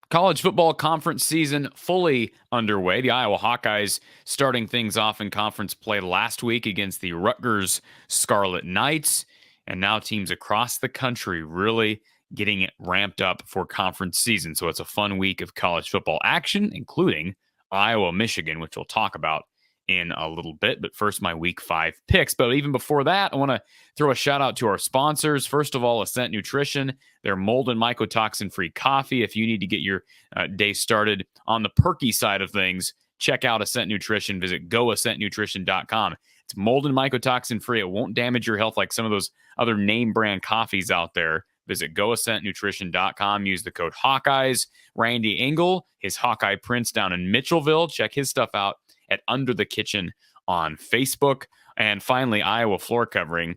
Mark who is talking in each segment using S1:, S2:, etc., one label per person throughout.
S1: College football conference season fully underway. The Iowa Hawkeyes starting things off in conference play last week against the Rutgers Scarlet Knights. And now teams across the country really getting it ramped up for conference season. So it's a fun week of college football action, including Iowa, Michigan, which we'll talk about in a little bit. But first, my week 5 picks. But even before that, I want to throw a shout out to our sponsors. First of all, Ascent Nutrition, their mold and mycotoxin free coffee. If you need to get your day started on the perky side of things, check out Ascent Nutrition. Visit goascentnutrition.com. It's mold and mycotoxin free. It won't damage your health like some of those other name brand coffees out there. Visit goascentnutrition.com. Use the code Hawkeyes. Randy Engel, his Hawkeye Prince down in Mitchellville. Check his stuff out at Under the Kitchen on Facebook. And finally, Iowa Floor Covering.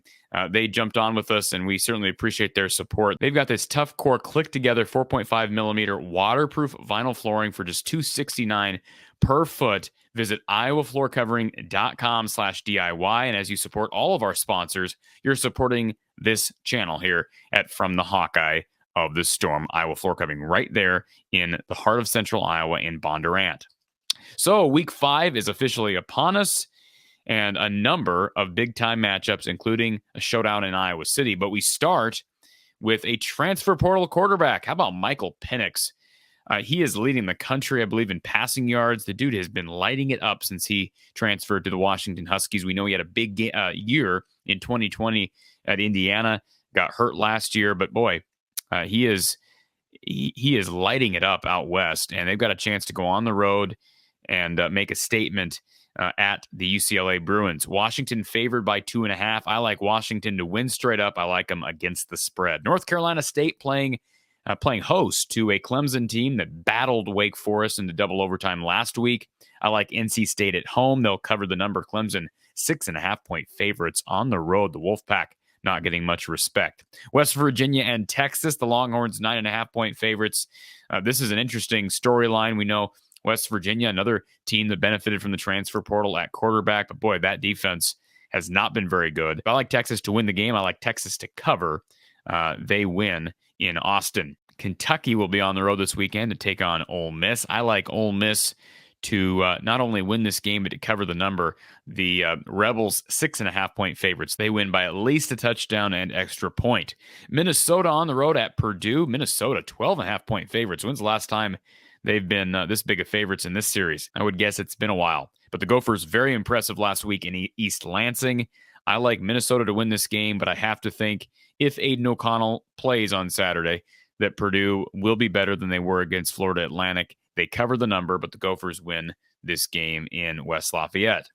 S1: They jumped on with us, and we certainly appreciate their support. They've got this tough core click together 4.5 millimeter waterproof vinyl flooring for just $269 per foot. Visit iowafloorcovering.com/DIY. And as you support all of our sponsors, you're supporting this channel here at From the Hawkeye of the Storm. Iowa Floor Covering right there in the heart of central Iowa in Bondurant. So week 5 is officially upon us, and a number of big-time matchups, including a showdown in Iowa City. But we start with a transfer portal quarterback. How about Michael Penix? He is leading the country, I believe, in passing yards. The dude has been lighting it up since he transferred to the Washington Huskies. We know he had a big year in 2020 at Indiana, got hurt last year, but boy, he is lighting it up out west, and they've got a chance to go on the road and make a statement at the UCLA Bruins. Washington favored by 2.5. I like Washington to win straight up. I like them against the spread. North Carolina State playing host to a Clemson team that battled Wake Forest into double overtime last week. I like NC State at home. They'll cover the number. Clemson 6.5-point favorites on the road. The Wolfpack not getting much respect. West Virginia and Texas, the Longhorns 9.5-point favorites. This is an interesting storyline. We know West Virginia, another team that benefited from the transfer portal at quarterback. But boy, that defense has not been very good. I like Texas to win the game. I like Texas to cover. They win in Austin. Kentucky will be on the road this weekend to take on Ole Miss. I like Ole Miss to not only win this game, but to cover the number. The Rebels 6.5-point favorites. They win by at least a touchdown and extra point. Minnesota on the road at Purdue. Minnesota 12.5-point favorites. When's the last time they've been this big of favorites in this series? I would guess it's been a while. But the Gophers, very impressive last week in East Lansing. I like Minnesota to win this game, but I have to think if Aiden O'Connell plays on Saturday, that Purdue will be better than they were against Florida Atlantic. They cover the number, but the Gophers win this game in West Lafayette.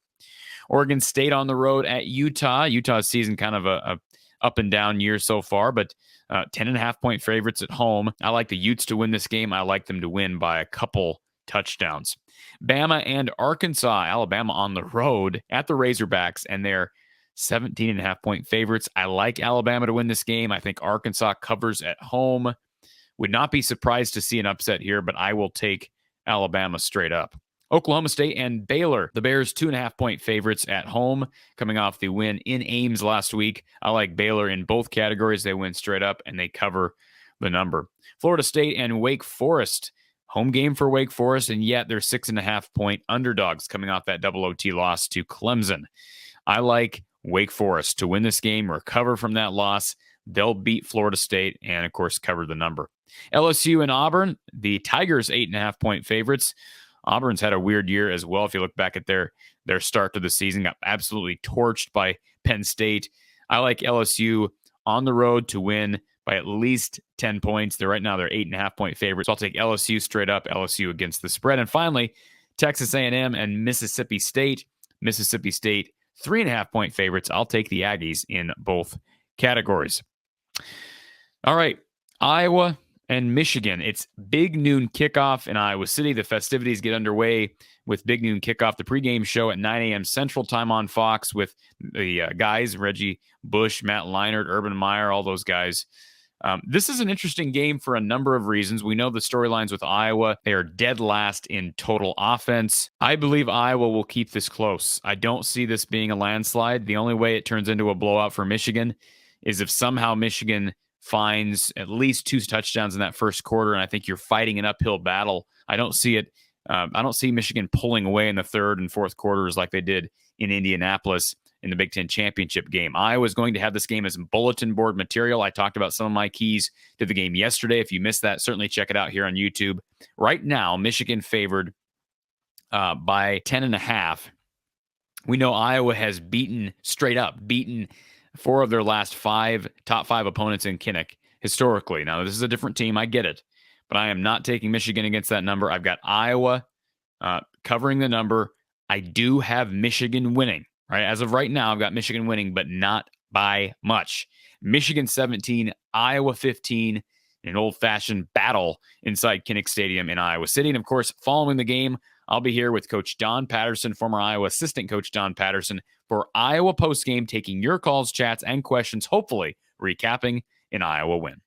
S1: Oregon State on the road at Utah. Utah's season kind of a up and down year so far, but 10.5-point favorites at home. I like the Utes to win this game. I like them to win by a couple touchdowns. Bama and Arkansas. Alabama on the road at the Razorbacks, and they're 17.5-point favorites. I like Alabama to win this game. I think Arkansas covers at home. Would not be surprised to see an upset here, but I will take Alabama straight up. Oklahoma State and Baylor. The Bears 2.5-point favorites at home, coming off the win in Ames last week. I like Baylor in both categories. They win straight up and they cover the number. Florida State and Wake Forest. Home game for Wake Forest, and yet they're 6.5-point underdogs coming off that double OT loss to Clemson. I like Wake Forest to win this game, recover from that loss. They'll beat Florida State and, of course, cover the number. LSU and Auburn, the Tigers 8.5-point favorites. Auburn's had a weird year as well. If you look back at their start to the season, got absolutely torched by Penn State. I like LSU on the road to win by at least 10 points. They're 8.5-point favorites. I'll take LSU straight up, LSU against the spread. And finally, Texas A&M and Mississippi State. Mississippi State 3.5-point favorites. I'll take the Aggies in both categories. All right, Iowa and Michigan. It's big noon kickoff in Iowa City. The festivities get underway with big noon kickoff. The pregame show at 9 a.m. Central Time on Fox with the guys, Reggie Bush, Matt Leinart, Urban Meyer, all those guys. This is an interesting game for a number of reasons. We know the storylines with Iowa. They are dead last in total offense. I believe Iowa will keep this close. I don't see this being a landslide. The only way it turns into a blowout for Michigan is if somehow Michigan finds at least 2 touchdowns in that first quarter, and I think you're fighting an uphill battle. I don't see it. I don't see Michigan pulling away in the third and fourth quarters like they did in Indianapolis in the Big Ten championship game. Iowa's going to have this game as bulletin board material. I talked about some of my keys to the game yesterday. If you missed that, certainly check it out here on YouTube. Right now, Michigan favored by 10.5. We know Iowa has beaten 4 of their last 5 top 5 opponents in Kinnick historically. Now, this is a different team. I get it. But I am not taking Michigan against that number. I've got Iowa covering the number. I do have Michigan winning. Right? As of right now, I've got Michigan winning, but not by much. Michigan 17, Iowa 15, an old-fashioned battle inside Kinnick Stadium in Iowa City. And, of course, following the game, I'll be here with Coach Don Patterson, former Iowa assistant coach Don Patterson, for Iowa postgame, taking your calls, chats, and questions, hopefully recapping an Iowa win.